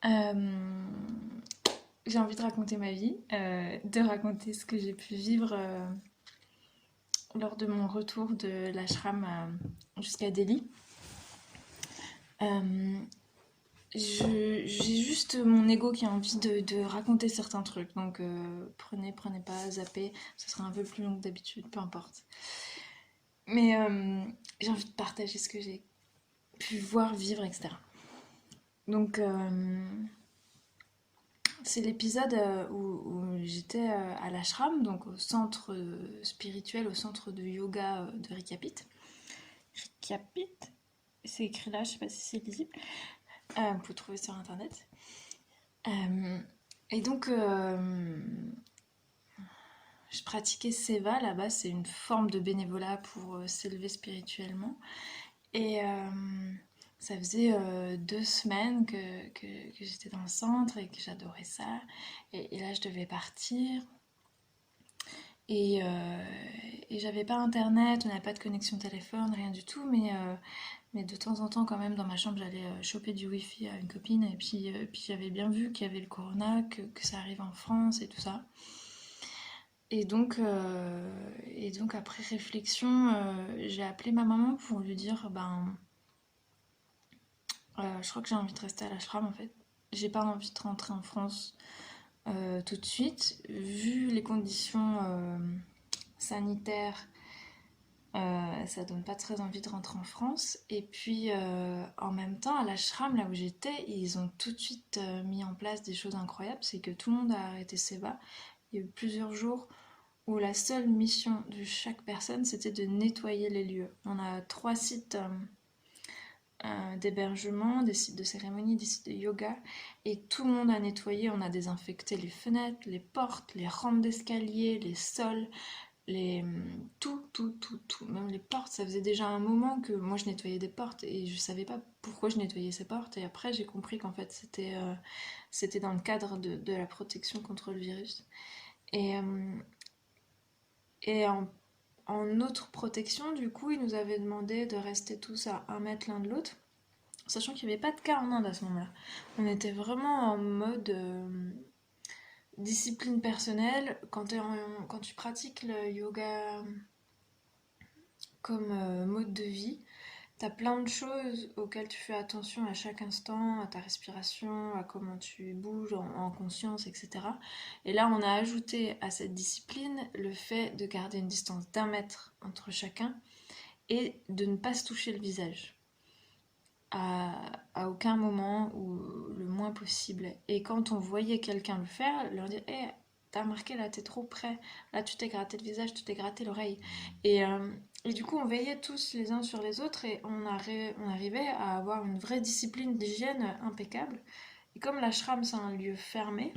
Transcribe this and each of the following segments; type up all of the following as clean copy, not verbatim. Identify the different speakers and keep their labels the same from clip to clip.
Speaker 1: Euh, j'ai envie de raconter ma vie, de raconter ce que j'ai pu vivre lors de mon retour de l'ashram jusqu'à Delhi. Euh, j'ai juste mon ego qui a envie de raconter certains trucs, donc prenez pas, zappez, ce sera un peu plus long que d'habitude, peu importe. Mais j'ai envie de partager ce que j'ai pu voir, vivre, etc. Donc c'est l'épisode où j'étais à l'ashram, donc au centre spirituel, au centre de yoga de Rikapit. Rikapit, c'est écrit là, je sais pas si c'est lisible. Vous pouvez trouver sur internet. Euh, et donc, je pratiquais Seva là-bas, c'est une forme de bénévolat pour s'élever spirituellement. Et ça faisait 2 semaines que j'étais dans le centre et que j'adorais ça. Et là, je devais partir. Et, euh, et j'avais pas internet, on n'avait pas de connexion téléphone, rien du tout, mais de temps en temps, quand même, dans ma chambre, j'allais choper du wifi à une copine. Et puis j'avais bien vu qu'il y avait le corona, que ça arrive en France et tout ça. Et donc après réflexion, j'ai appelé ma maman pour lui dire je crois que j'ai envie de rester à l'ashram en fait. J'ai pas envie de rentrer en France tout de suite. Vu les conditions sanitaires, ça donne pas très envie de rentrer en France. Et puis en même temps, à l'ashram, là où j'étais, ils ont tout de suite mis en place des choses incroyables. C'est que tout le monde a arrêté ses bas. Il y a eu plusieurs jours où la seule mission de chaque personne, c'était de nettoyer les lieux. On a 3 sites d'hébergement, des sites de cérémonie, des sites de yoga, et tout le monde a nettoyé. On a désinfecté les fenêtres, les portes, les rampes d'escalier, les sols, tout. Même les portes, ça faisait déjà un moment que moi je nettoyais des portes et je savais pas pourquoi je nettoyais ces portes. Et après, j'ai compris qu'en fait, c'était dans le cadre de la protection contre le virus. Et, euh, et en autre protection, du coup, ils nous avaient demandé de rester tous à 1 mètre l'un de l'autre. Sachant qu'il n'y avait pas de cas en Inde à ce moment-là. On était vraiment en mode discipline personnelle. Quand tu pratiques le yoga comme mode de vie, tu as plein de choses auxquelles tu fais attention à chaque instant, à ta respiration, à comment tu bouges en conscience, etc. Et là, on a ajouté à cette discipline le fait de garder une distance d'1 mètre entre chacun et de ne pas se toucher le visage. À aucun moment ou le moins possible. Et quand on voyait quelqu'un le faire, leur dire hé, t'as remarqué là, t'es trop près, là tu t'es gratté le visage, tu t'es gratté l'oreille. Et du coup, on veillait tous les uns sur les autres et on arrivait à avoir une vraie discipline d'hygiène impeccable. Et comme l'ashram, c'est un lieu fermé,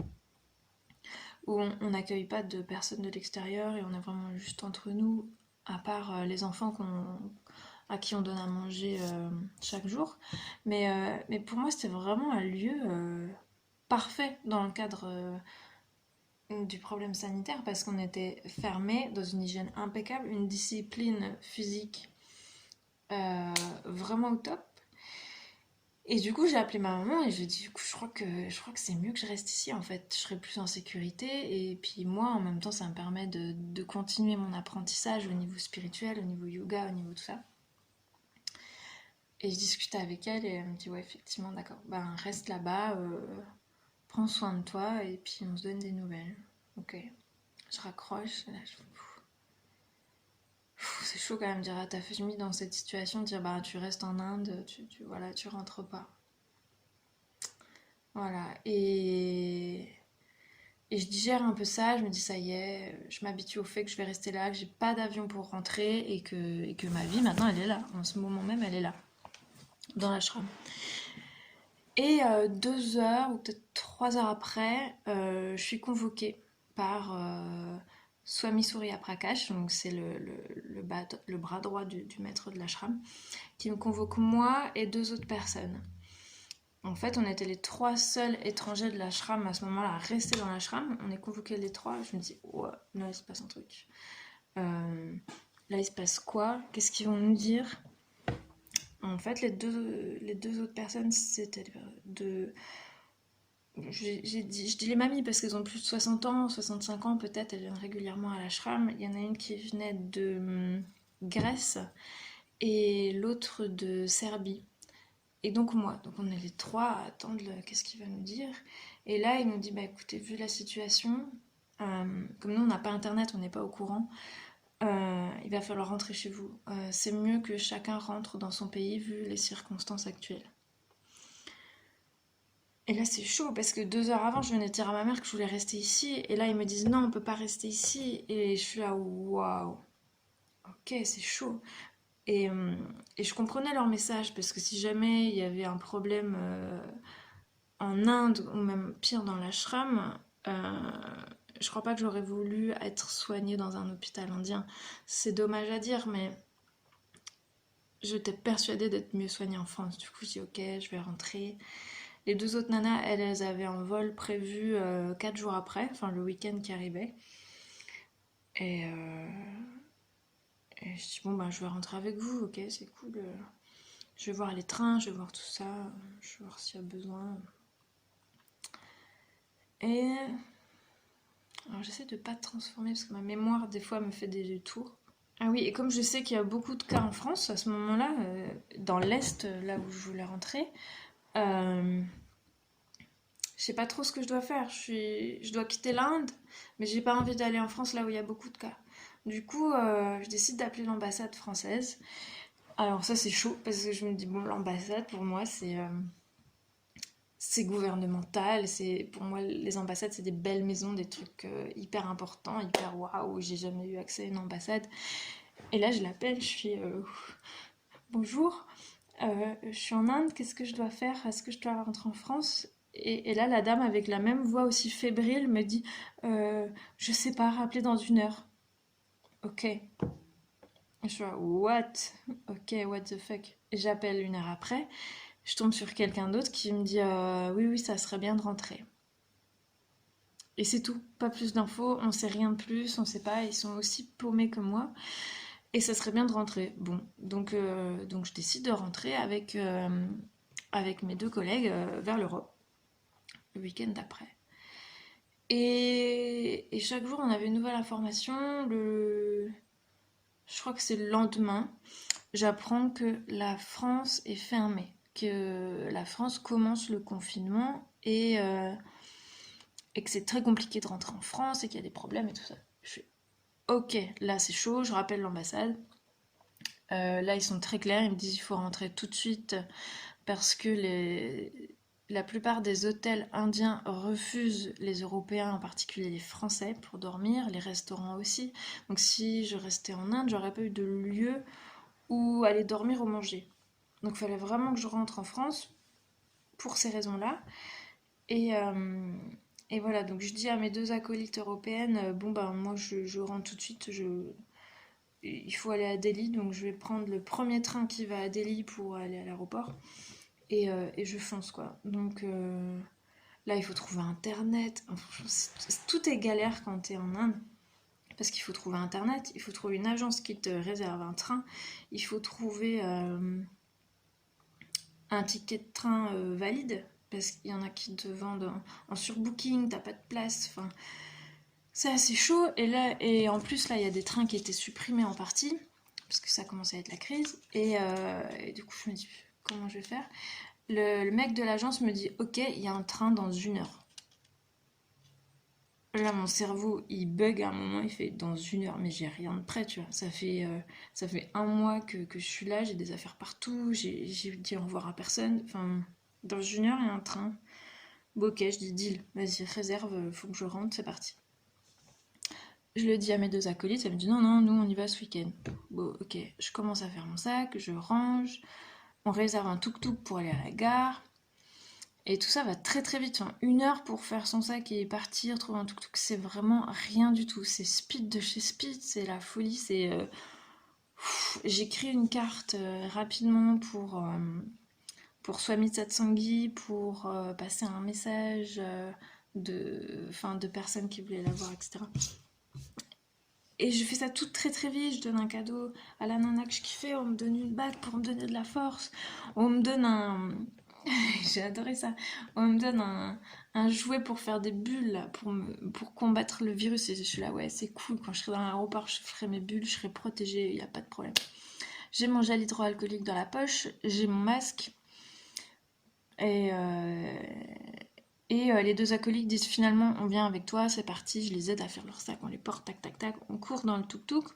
Speaker 1: où on n'accueille pas de personnes de l'extérieur et on est vraiment juste entre nous, à part les enfants à qui on donne à manger chaque jour. Mais pour moi, c'était vraiment un lieu parfait dans le cadre du problème sanitaire parce qu'on était fermé dans une hygiène impeccable, une discipline physique vraiment au top. Et du coup, j'ai appelé ma maman et j'ai dit, du coup, je crois que c'est mieux que je reste ici en fait. Je serai plus en sécurité et puis moi, en même temps, ça me permet de continuer mon apprentissage au niveau spirituel, au niveau yoga, au niveau tout ça. Et je discutais avec elle et elle me dit, ouais, effectivement, d'accord, ben reste là-bas, prends soin de toi et puis on se donne des nouvelles. Ok, je raccroche. Là, c'est chaud quand même de dire à ta famille dans cette situation, de dire, bah tu restes en Inde, voilà, tu rentres pas. Voilà, et je digère un peu ça, je me dis ça y est, je m'habitue au fait que je vais rester là, que j'ai pas d'avion pour rentrer et que ma vie maintenant elle est là, en ce moment même elle est là, dans l'ashram. Et 2 heures ou peut-être 3 heures après, je suis convoquée par Swami Surya Prakash, donc c'est le bras droit du maître de l'ashram, qui me convoque moi et 2 autres personnes. En fait, on était les 3 seuls étrangers de l'ashram à ce moment-là à rester dans l'ashram. On est convoqués les 3. Je me dis, ouais, là il se passe un truc. Là il se passe quoi? Qu'est-ce qu'ils vont nous dire? En fait, les deux autres personnes, c'était je dis les mamies parce qu'elles ont plus de 60 ans, 65 ans peut-être, elles viennent régulièrement à l'ashram. Il y en a une qui venait de Grèce et l'autre de Serbie. Et donc moi, donc on est les trois à attendre qu'est-ce qu'il va nous dire. Et là, il nous dit, bah écoutez, vu la situation, comme nous on n'a pas internet, on n'est pas au courant, il va falloir rentrer chez vous. C'est mieux que chacun rentre dans son pays vu les circonstances actuelles. Et là, c'est chaud parce que 2 heures avant, je venais de dire à ma mère que je voulais rester ici. Et là, ils me disent non, on peut pas rester ici. Et je suis là, waouh, ok, c'est chaud. Et je comprenais leur message parce que si jamais il y avait un problème en Inde ou même pire dans l'ashram, je crois pas que j'aurais voulu être soignée dans un hôpital indien. C'est dommage à dire, mais j'étais persuadée d'être mieux soignée en France. Du coup, je dis ok, je vais rentrer. Les deux autres nanas, elles avaient un vol prévu 4 jours après, enfin le week-end qui arrivait. Et, euh, et je dis, bon, ben, je vais rentrer avec vous, ok, c'est cool. Je vais voir les trains, je vais voir tout ça, je vais voir s'il y a besoin. Et alors j'essaie de pas transformer parce que ma mémoire, des fois, me fait des détours. Ah oui, et comme je sais qu'il y a beaucoup de cas en France à ce moment-là, dans l'Est, là où je voulais rentrer, euh, je sais pas trop ce que je dois faire. Je dois quitter l'Inde, mais j'ai pas envie d'aller en France là où il y a beaucoup de cas. Du coup, je décide d'appeler l'ambassade française. Alors ça c'est chaud parce que je me dis bon l'ambassade pour moi c'est gouvernemental, c'est pour moi les ambassades c'est des belles maisons, des trucs hyper importants, hyper waouh, j'ai jamais eu accès à une ambassade. Et là je l'appelle, je suis bonjour, je suis en Inde, qu'est-ce que je dois faire? Est-ce que je dois rentrer en France? Et là, la dame, avec la même voix aussi fébrile, me dit je sais pas, rappelez dans 1 heure. Ok. Je suis là, what? Ok, what the fuck? Et j'appelle 1 heure après, je tombe sur quelqu'un d'autre qui me dit oui, oui, ça serait bien de rentrer. Et c'est tout, pas plus d'infos, on sait rien de plus, on sait pas, ils sont aussi paumés que moi. Et ça serait bien de rentrer. Bon, donc je décide de rentrer avec mes deux collègues vers l'Europe le week-end d'après. Et chaque jour, on avait une nouvelle information. Je crois que c'est le lendemain, j'apprends que la France est fermée, que la France commence le confinement et que c'est très compliqué de rentrer en France et qu'il y a des problèmes et tout ça. Je suis ok, là c'est chaud, je rappelle l'ambassade. Là ils sont très clairs, ils me disent qu'il faut rentrer tout de suite parce que la plupart des hôtels indiens refusent les Européens, en particulier les Français, pour dormir, les restaurants aussi. Donc si je restais en Inde, j'aurais pas eu de lieu où aller dormir ou manger. Donc il fallait vraiment que je rentre en France pour ces raisons-là. Et, euh, et voilà, donc je dis à mes deux acolytes européennes, bon ben moi je rentre tout de suite, il faut aller à Delhi, donc je vais prendre le premier train qui va à Delhi pour aller à l'aéroport. Et je fonce quoi. Donc là il faut trouver internet. Enfin, tout est galère quand t'es en Inde. Parce qu'il faut trouver internet, il faut trouver une agence qui te réserve un train, il faut trouver un ticket de train valide, parce qu'il y en a qui te vendent en surbooking, t'as pas de place, enfin, c'est assez chaud. Et en plus, là, il y a des trains qui étaient supprimés en partie, parce que ça commence à être la crise, et du coup, je me dis, comment je vais faire? Le mec de l'agence me dit, ok, il y a un train dans 1 heure. Là, mon cerveau, il bug à un moment, il fait dans 1 heure, mais j'ai rien de prêt, tu vois. Ça fait 1 mois que je suis là, j'ai des affaires partout, j'ai dit au revoir à personne. Enfin, dans 1 heure, il y a un train. Bon, ok, je dis deal, vas-y, réserve, faut que je rentre, c'est parti. Je le dis à mes deux acolytes, elle me dit non, non, nous on y va ce week-end. Bon, ok, je commence à faire mon sac, je range, on réserve un tuk-tuk pour aller à la gare. Et tout ça va très très vite. Enfin, 1 heure pour faire son sac et partir, trouver un tuk-tuk, c'est vraiment rien du tout. C'est speed de chez speed, c'est la folie. J'écris une carte rapidement pour Swami Satsanghi, pour passer un message de personnes qui voulaient la voir, etc. Et je fais ça tout très très vite. Je donne un cadeau à la nana que je kiffais, on me donne une bague pour me donner de la force. On me donne J'ai adoré ça. On me donne un jouet pour faire des bulles, là, pour combattre le virus. Et je suis là, ouais, c'est cool. Quand je serai dans l'aéroport, je ferai mes bulles, je serai protégée, il n'y a pas de problème. J'ai mon gel hydroalcoolique dans la poche, j'ai mon masque. Et, euh, et les deux acolytes disent finalement, on vient avec toi, c'est parti. Je les aide à faire leur sac, on les porte, tac, tac, tac. On court dans le tuk-tuk. Ok,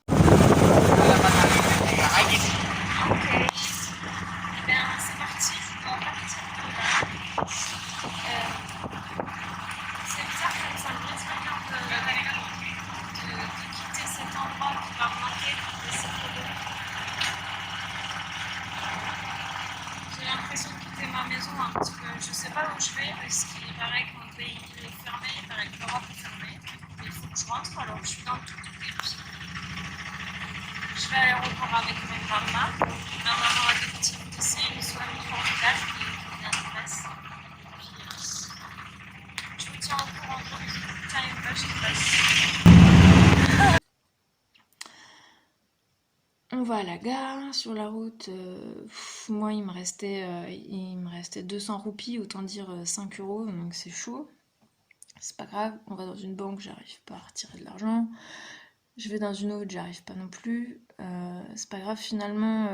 Speaker 1: ben c'est parti, on va partir de là. C'est bizarre comme ça me brise le cœur de quitter cet endroit qui va me manquer, mais c'est trop beau. J'ai l'impression de quitter ma maison un petit peu. Je sais pas où je vais parce qu'il paraît que mon pays est fermé, il paraît que l'Europe est fermée. Il faut que je rentre, alors je suis dans le tout et puis je vais à l'aéroport avec mon maman. Ma maman a des petits ici, une soirée formidable qui vient de Grèce. Je vous tiens au courant de tiens une page qui passe. On va à la gare, sur la route, moi il me restait 200 roupies, autant dire 5 euros, donc c'est chaud. C'est pas grave, on va dans une banque, j'arrive pas à retirer de l'argent. Je vais dans une autre, j'arrive pas non plus. C'est pas grave, finalement,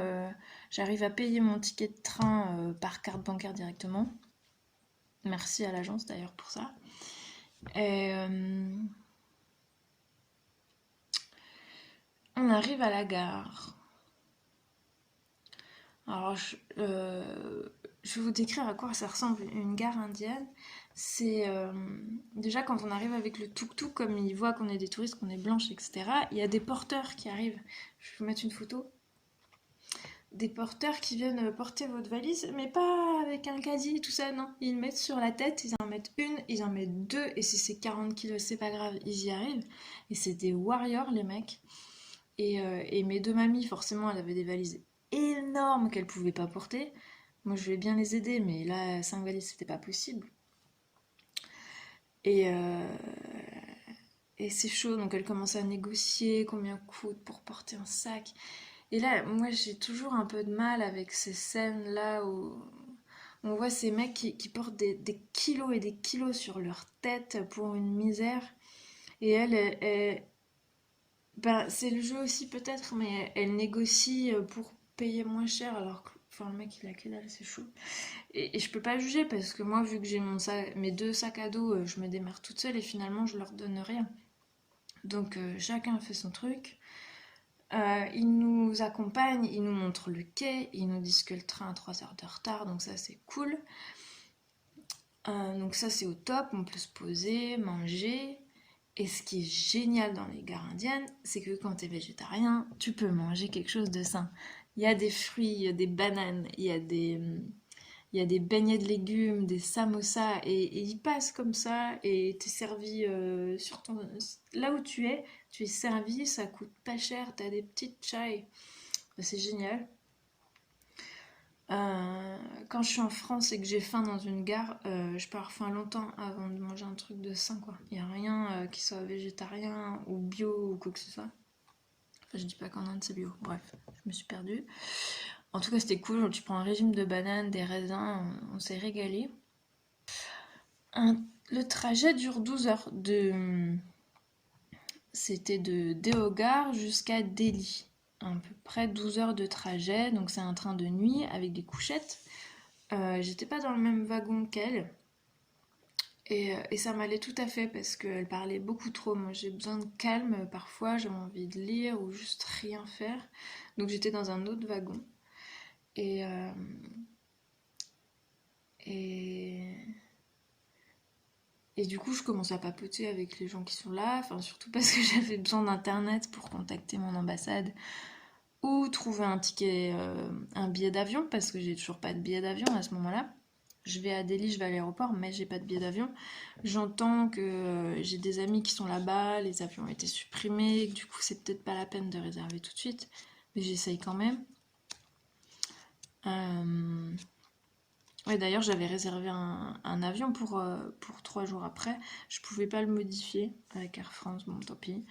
Speaker 1: j'arrive à payer mon ticket de train par carte bancaire directement. Merci à l'agence d'ailleurs pour ça. Et on arrive à la gare. Alors, je vais vous décrire à quoi ça ressemble une gare indienne. C'est déjà quand on arrive avec le tuk-tuk, comme ils voient qu'on est des touristes, qu'on est blanches, etc. Il y a des porteurs qui arrivent. Je vais vous mettre une photo. Des porteurs qui viennent porter votre valise, mais pas avec un caddie, tout ça, non. Ils le mettent sur la tête, ils en mettent une, ils en mettent deux, et si c'est 40 kilos, c'est pas grave, ils y arrivent. Et c'est des warriors, les mecs. Et mes deux mamies, forcément, elles avaient des valises énormes qu'elles pouvaient pas porter. Moi, je vais bien les aider, mais là, 5 valises, c'était pas possible. Et, euh, et c'est chaud, donc elles commencent à négocier combien coûte pour porter un sac. Et là, moi, j'ai toujours un peu de mal avec ces scènes-là où on voit ces mecs qui portent des kilos et des kilos sur leur tête pour une misère. Et ben, c'est le jeu aussi peut-être, mais elle négocie pour payer moins cher alors que enfin, le mec il a que dalle, c'est chaud. Et je peux pas juger parce que moi, vu que j'ai mes deux sacs à dos, je me démarre toute seule et finalement je leur donne rien. Donc chacun fait son truc. Ils nous accompagnent, ils nous montrent le quai, ils nous disent que le train a 3 heures de retard, donc ça c'est cool. Donc ça c'est au top, on peut se poser, manger. Et ce qui est génial dans les gares indiennes, c'est que quand t'es végétarien, tu peux manger quelque chose de sain. Il y a des fruits, il y a des bananes, il y a des beignets de légumes, des samosas, et ils passent comme ça, et t'es servi là où tu es servi, ça coûte pas cher, t'as des petites chai. C'est génial. Euh, Quand je suis en France et que j'ai faim dans une gare, je pars faim longtemps avant de manger un truc de sain, quoi. Il n'y a rien qui soit végétarien ou bio ou quoi que ce soit. Enfin, je dis pas qu'en Inde c'est bio. Bref, je me suis perdue. En tout cas, c'était cool. Tu prends un régime de bananes, des raisins, on s'est régalé. Le trajet dure 12 heures. C'était de Deogar jusqu'à Delhi. À peu près 12 heures de trajet. Donc c'est un train de nuit avec des couchettes. J'étais pas dans le même wagon qu'elle. Et ça m'allait tout à fait parce qu'elle parlait beaucoup trop. Moi j'ai besoin de calme parfois, j'ai envie de lire ou juste rien faire. Donc j'étais dans un autre wagon. Et, euh, et, et du coup je commence à papoter avec les gens qui sont là. Enfin surtout parce que j'avais besoin d'internet pour contacter mon ambassade ou trouver un ticket, un billet d'avion parce que j'ai toujours pas de billet d'avion à ce moment-là. Je vais à Delhi, je vais à l'aéroport, mais j'ai pas de billet d'avion. J'entends que j'ai des amis qui sont là-bas, les avions ont été supprimés, du coup c'est peut-être pas la peine de réserver tout de suite, mais j'essaye quand même. Euh, Ouais, d'ailleurs j'avais réservé un avion pour 3 jours après. Je pouvais pas le modifier avec Air France, bon tant pis.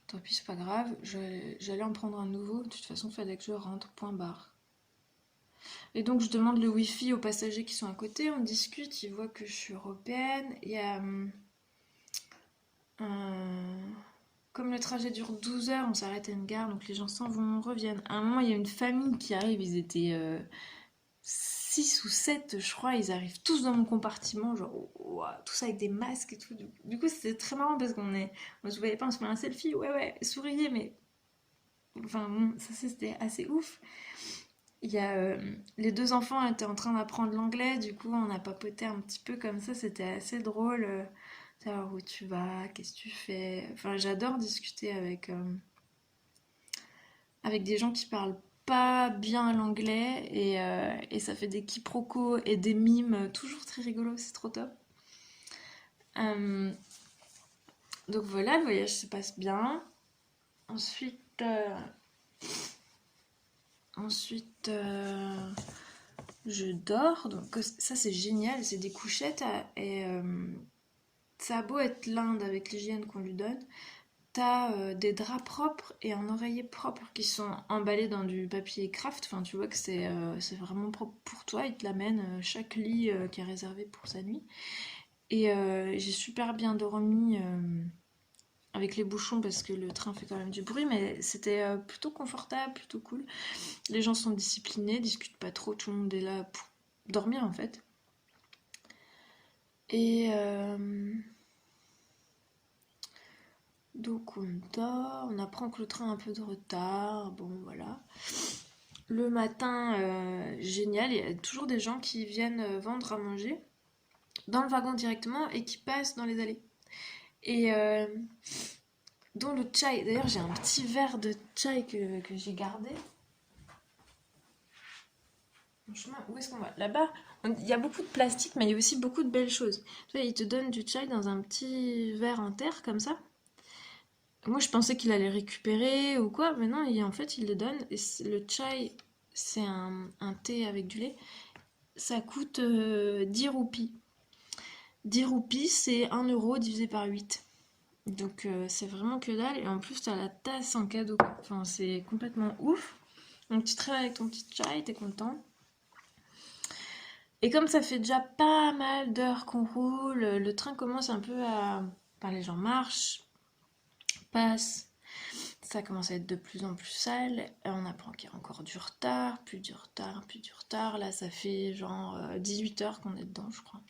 Speaker 1: Tant pis, c'est pas grave. J'allais en prendre un nouveau. De toute façon, il fallait que je rentre, point barre. Et donc, je demande le wifi aux passagers qui sont à côté, on discute, ils voient que je suis européenne. Il y a un- Comme le trajet dure 12 heures, on s'arrête à une gare, donc les gens s'en vont, reviennent. À un moment, il y a une famille qui arrive, ils étaient 6 ou 7, je crois, ils arrivent tous dans mon compartiment, genre, ouah, tous avec des masques et tout. Du coup, c'était très marrant parce on se voyait pas, on se fait un selfie, ouais, ouais, souriez, mais enfin, bon, ça c'était assez ouf. Il y a, les deux enfants étaient en train d'apprendre l'anglais, du coup, on a papoté un petit peu comme ça, c'était assez drôle. Savoir où tu vas, qu'est-ce que tu fais. Enfin, j'adore discuter avec des gens qui parlent pas bien l'anglais et ça fait des quiproquos et des mimes toujours très rigolos, c'est trop top. Euh, donc voilà, le voyage se passe bien. Ensuite, ensuite, je dors. Donc ça c'est génial, c'est des couchettes et ça a beau être l'Inde avec l'hygiène qu'on lui donne. T'as des draps propres et un oreiller propre qui sont emballés dans du papier craft. Enfin, tu vois que c'est vraiment propre pour toi. Ils te l'amènent chaque lit qui est réservé pour sa nuit. Et j'ai super bien dormi avec les bouchons parce que le train fait quand même du bruit, mais c'était plutôt confortable, plutôt cool. Les gens sont disciplinés, discutent pas trop, tout le monde est là pour dormir en fait. Et donc on dort, on apprend que le train a un peu de retard, bon voilà. Le matin, génial, il y a toujours des gens qui viennent vendre à manger dans le wagon directement et qui passent dans les allées. Et dont le chai, d'ailleurs j'ai un petit verre de chai que j'ai gardé. Franchement, où est-ce qu'on va? Là-bas, il y a beaucoup de plastique, mais il y a aussi beaucoup de belles choses. Tu vois, ils te donnent du chai dans un petit verre en terre comme ça. Moi, je pensais qu'il allait récupérer ou quoi, mais non, en fait, il le donne. Et le chai, c'est un thé avec du lait. Ça coûte 10 roupies. 10 roupies, c'est 1 euro divisé par 8. Donc c'est vraiment que dalle. Et en plus, t'as la tasse en cadeau. Enfin, c'est complètement ouf. Donc tu travailles avec ton petit chai, t'es content. Et comme ça fait déjà pas mal d'heures qu'on roule, le train commence un peu à... Enfin, les gens marchent, passent. Ça commence à être de plus en plus sale. Et on apprend qu'il y a encore du retard, plus du retard, plus du retard. Là, ça fait genre 18 heures qu'on est dedans, je crois.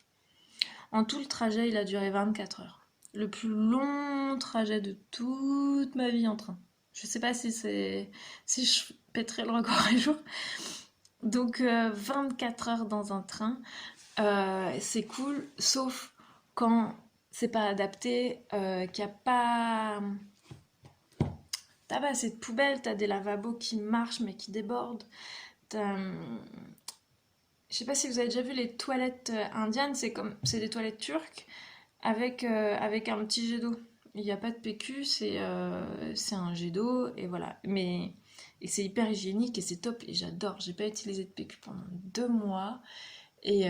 Speaker 1: En tout, le trajet, il a duré 24 heures. Le plus long trajet de toute ma vie en train. Je sais pas si je pèterai le record un jour. Donc 24 heures dans un train, c'est cool, sauf quand c'est pas adapté, qu'il n'y a pas... T'as pas assez de poubelles, t'as des lavabos qui marchent mais qui débordent. Je sais pas si vous avez déjà vu les toilettes indiennes, c'est des toilettes turques avec un petit jet d'eau. Il n'y a pas de PQ, c'est un jet d'eau, et voilà. Et c'est hyper hygiénique et c'est top, et j'adore. J'ai pas utilisé de PQ pendant 2 mois, et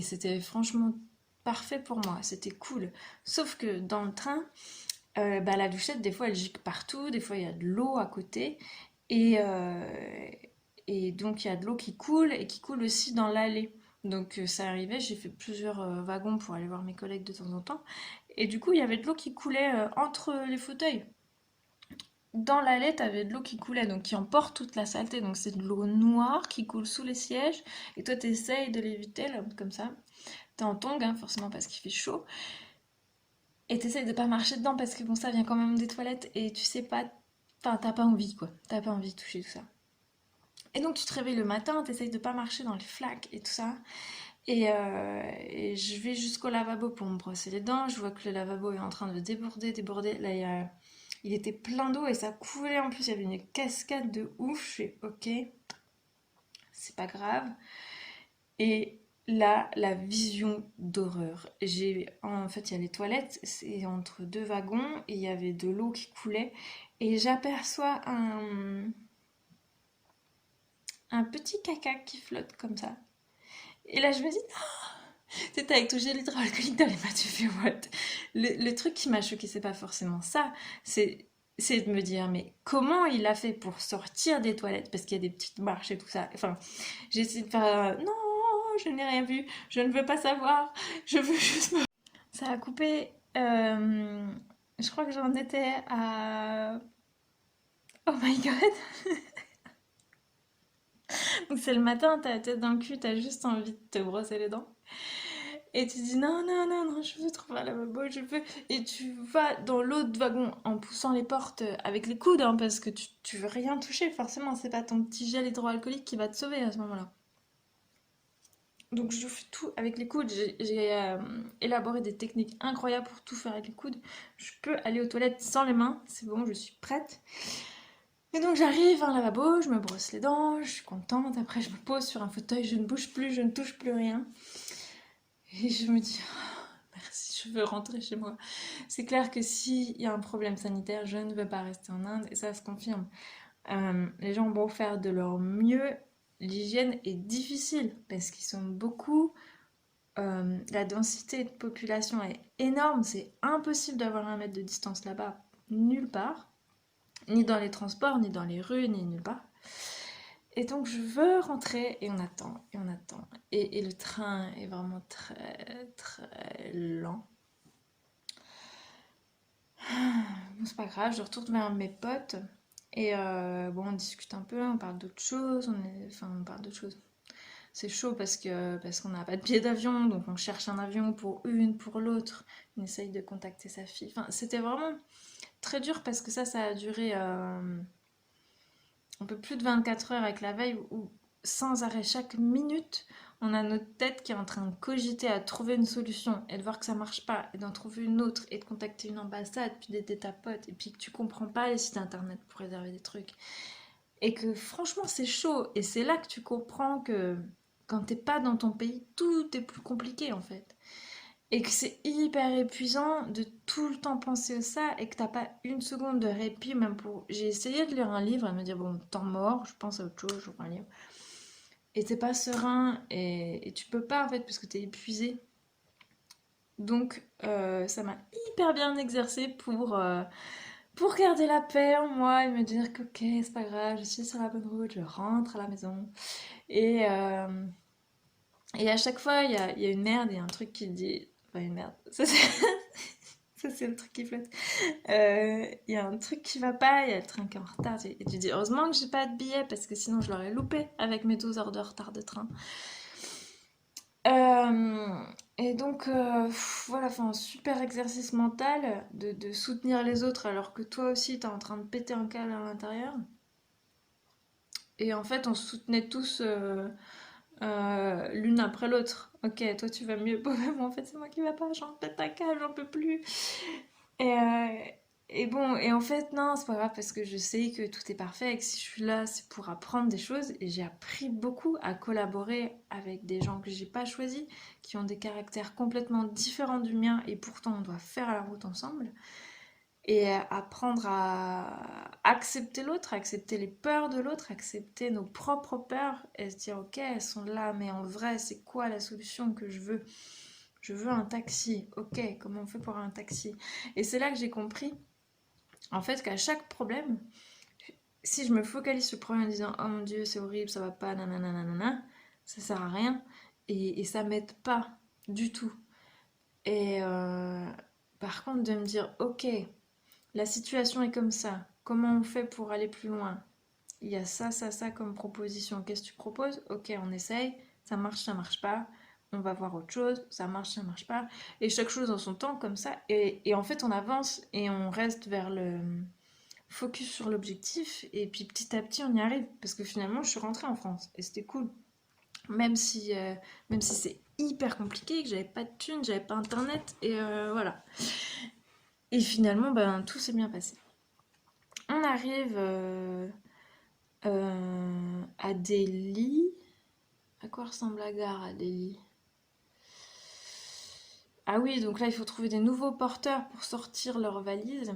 Speaker 1: c'était franchement parfait pour moi, c'était cool. Sauf que dans le train, bah, la douchette, des fois, elle gicle partout, des fois, il y a de l'eau à côté, et, et donc, il y a de l'eau qui coule, et qui coule aussi dans l'allée. Donc, ça arrivait, j'ai fait plusieurs wagons pour aller voir mes collègues de temps en temps, et du coup, il y avait de l'eau qui coulait entre les fauteuils. Dans l'allée, t'avais de l'eau qui coulait, donc qui emporte toute la saleté. Donc c'est de l'eau noire qui coule sous les sièges. Et toi, t'essayes de l'éviter, là, comme ça. T'es en tongs, hein, forcément, parce qu'il fait chaud. Et t'essayes de pas marcher dedans, parce que bon, ça vient quand même des toilettes. Et tu sais pas... Enfin, t'as pas envie, quoi. T'as pas envie de toucher tout ça. Et donc tu te réveilles le matin, t'essayes de pas marcher dans les flaques et tout ça. Et je vais jusqu'au lavabo pour me brosser les dents. Je vois que le lavabo est en train de déborder, déborder. Là, il était plein d'eau et ça coulait en plus. Il y avait une cascade de ouf. Je fais ok, c'est pas grave. Et là, la vision d'horreur. En fait, il y a les toilettes, c'est entre deux wagons et il y avait de l'eau qui coulait. Et j'aperçois un petit caca qui flotte comme ça. Et là, je me dis, t'étais avec ton gel hydroalcoolique dans les mains, tu fais what? Le truc qui m'a choqué, c'est pas forcément ça. C'est c'est de me dire, mais comment il a fait pour sortir des toilettes? Parce qu'il y a des petites marches et tout ça. Enfin, j'ai essayé de faire, non, je n'ai rien vu, je ne veux pas savoir, je veux juste... Ça a coupé, je crois que j'en étais à... Oh my god! Donc c'est le matin, t'as la tête dans le cul, t'as juste envie de te brosser les dents. Et tu dis non, non, non, non, je veux trouver un lavabo, je veux. Et tu vas dans l'autre wagon en poussant les portes avec les coudes, hein, parce que tu veux rien toucher, forcément, c'est pas ton petit gel hydroalcoolique qui va te sauver à ce moment-là. Donc je fais tout avec les coudes, j'ai élaboré des techniques incroyables pour tout faire avec les coudes. Je peux aller aux toilettes sans les mains, c'est bon, je suis prête. Et donc j'arrive à un lavabo, je me brosse les dents, je suis contente, après je me pose sur un fauteuil, je ne bouge plus, je ne touche plus rien. Et je me dis, oh, merci, je veux rentrer chez moi. C'est clair que s'il y a un problème sanitaire, je ne veux pas rester en Inde, et ça se confirme. Les gens vont faire de leur mieux, l'hygiène est difficile, parce qu'ils sont beaucoup, la densité de population est énorme, c'est impossible d'avoir 1 mètre de distance là-bas, nulle part, ni dans les transports, ni dans les rues, ni nulle part. Et donc je veux rentrer et on attend, et on attend. Et le train est vraiment très très lent. Bon, c'est pas grave, je retourne vers mes potes. Et bon, on discute un peu, on parle d'autres choses. Enfin, on parle d'autres choses. C'est chaud parce qu'on n'a pas de billet d'avion, donc on cherche un avion pour une, pour l'autre. On essaye de contacter sa fille. Enfin, c'était vraiment très dur parce que ça a duré un peu plus de 24 heures avec la veille où, sans arrêt, chaque minute, on a notre tête qui est en train de cogiter à trouver une solution et de voir que ça marche pas et d'en trouver une autre et de contacter une ambassade puis d'aider ta pote et puis que tu comprends pas les sites internet pour réserver des trucs et que franchement c'est chaud et c'est là que tu comprends que quand t'es pas dans ton pays tout est plus compliqué en fait et que c'est hyper épuisant de tout le temps penser à ça et que t'as pas une seconde de répit même pour... J'ai essayé de lire un livre et me dire bon, temps mort, je pense à autre chose, je vais un livre. Et t'es pas serein et tu peux pas en fait parce que t'es épuisé. Donc ça m'a hyper bien exercé pour garder la paix en moi et me dire que ok, c'est pas grave, je suis sur la bonne route, je rentre à la maison. Et, euh, et à chaque fois, il y a une merde, il y a un truc qui dit... Enfin, une merde. Ça, c'est le truc qui flotte. Il y a un truc qui va pas, il y a le train qui est en retard. Et tu dis, heureusement que j'ai pas de billet parce que sinon je l'aurais loupé avec mes 12 heures de retard de train. Euh, et donc, voilà, enfin, un super exercice mental de soutenir les autres alors que toi aussi t'es en train de péter un câble à l'intérieur. Et en fait, on se soutenait tous l'une après l'autre. Ok, toi tu vas mieux, bon, en fait c'est moi qui va pas, j'en pète un câble, j'en peux plus. Et, et bon, et en fait, non, c'est pas grave parce que je sais que tout est parfait et que si je suis là, c'est pour apprendre des choses. Et j'ai appris beaucoup à collaborer avec des gens que j'ai pas choisis, qui ont des caractères complètement différents du mien et pourtant on doit faire la route ensemble. Et apprendre à accepter l'autre, accepter les peurs de l'autre, accepter nos propres peurs et se dire ok, elles sont là, mais en vrai, c'est quoi la solution que je veux? Je veux un taxi. Ok, comment on fait pour avoir un taxi? Et c'est là que j'ai compris, en fait, qu'à chaque problème, si je me focalise sur le problème en disant oh mon dieu, c'est horrible, ça va pas, nanana, nanana, ça sert à rien et ça m'aide pas du tout. Et par contre, de me dire ok, la situation est comme ça, comment on fait pour aller plus loin? Il y a ça comme proposition. Qu'est-ce que tu proposes? Ok, on essaye, ça marche pas. On va voir autre chose, ça marche pas. Et chaque chose en son temps, comme ça. Et en fait, on avance et on reste vers le focus sur l'objectif. Et puis petit à petit, on y arrive. Parce que finalement, je suis rentrée en France et c'était cool. Même si, euh, même si c'est hyper compliqué, que j'avais pas de thunes, j'avais pas internet. Et voilà. Et finalement, ben, tout s'est bien passé. On arrive à Delhi. À quoi ressemble la gare à Delhi? Ah oui, donc là, il faut trouver des nouveaux porteurs pour sortir leurs valises.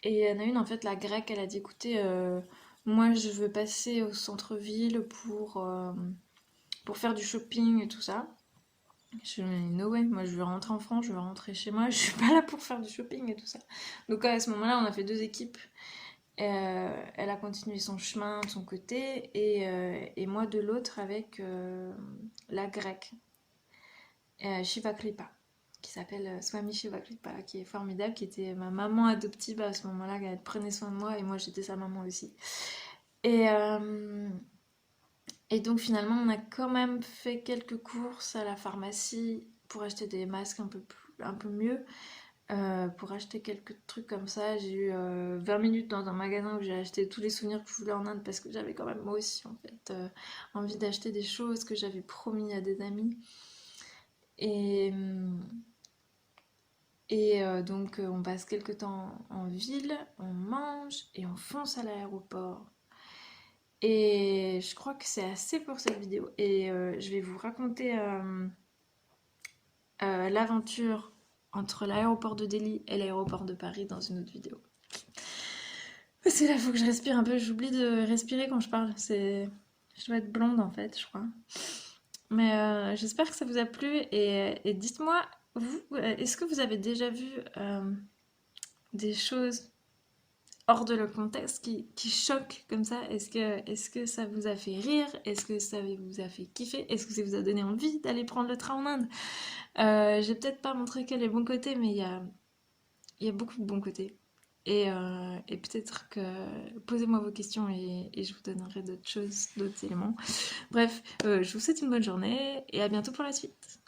Speaker 1: Et il y en a une, en fait, la grecque, elle a dit, écoutez, moi, je veux passer au centre-ville pour faire du shopping et tout ça. Je me dis, no way, moi, je veux rentrer en France, je veux rentrer chez moi, je suis pas là pour faire du shopping et tout ça. Donc à ce moment-là, on a fait deux équipes. Elle a continué son chemin de son côté et moi de l'autre avec la grecque, Shiva Kripa, qui s'appelle Swami Shiva Kripa, qui est formidable, qui était ma maman adoptive à ce moment-là, elle prenait soin de moi et moi j'étais sa maman aussi. Et, euh, et donc finalement on a quand même fait quelques courses à la pharmacie pour acheter des masques un peu mieux. Pour acheter quelques trucs comme ça, j'ai eu 20 minutes dans un magasin où j'ai acheté tous les souvenirs que je voulais en Inde parce que j'avais quand même moi aussi en fait envie d'acheter des choses que j'avais promis à des amis. Et, donc on passe quelques temps en ville, on mange et on fonce à l'aéroport. Et je crois que c'est assez pour cette vidéo. Et je vais vous raconter l'aventure entre l'aéroport de Delhi et l'aéroport de Paris dans une autre vidéo. Parce que là, il faut que je respire un peu. J'oublie de respirer quand je parle. Je dois être blonde en fait, je crois. Mais j'espère que ça vous a plu. Et dites-moi, vous, est-ce que vous avez déjà vu des choses hors de le contexte qui choquent comme ça? Est-ce que ça vous a fait rire? Est-ce que ça vous a fait kiffer? Est-ce que ça vous a donné envie d'aller prendre le train en Inde? J'ai peut-être pas montré que les bons côtés, mais il y a beaucoup de bons côtés. Et peut-être que posez-moi vos questions et je vous donnerai d'autres choses, d'autres éléments. Bref, je vous souhaite une bonne journée et à bientôt pour la suite.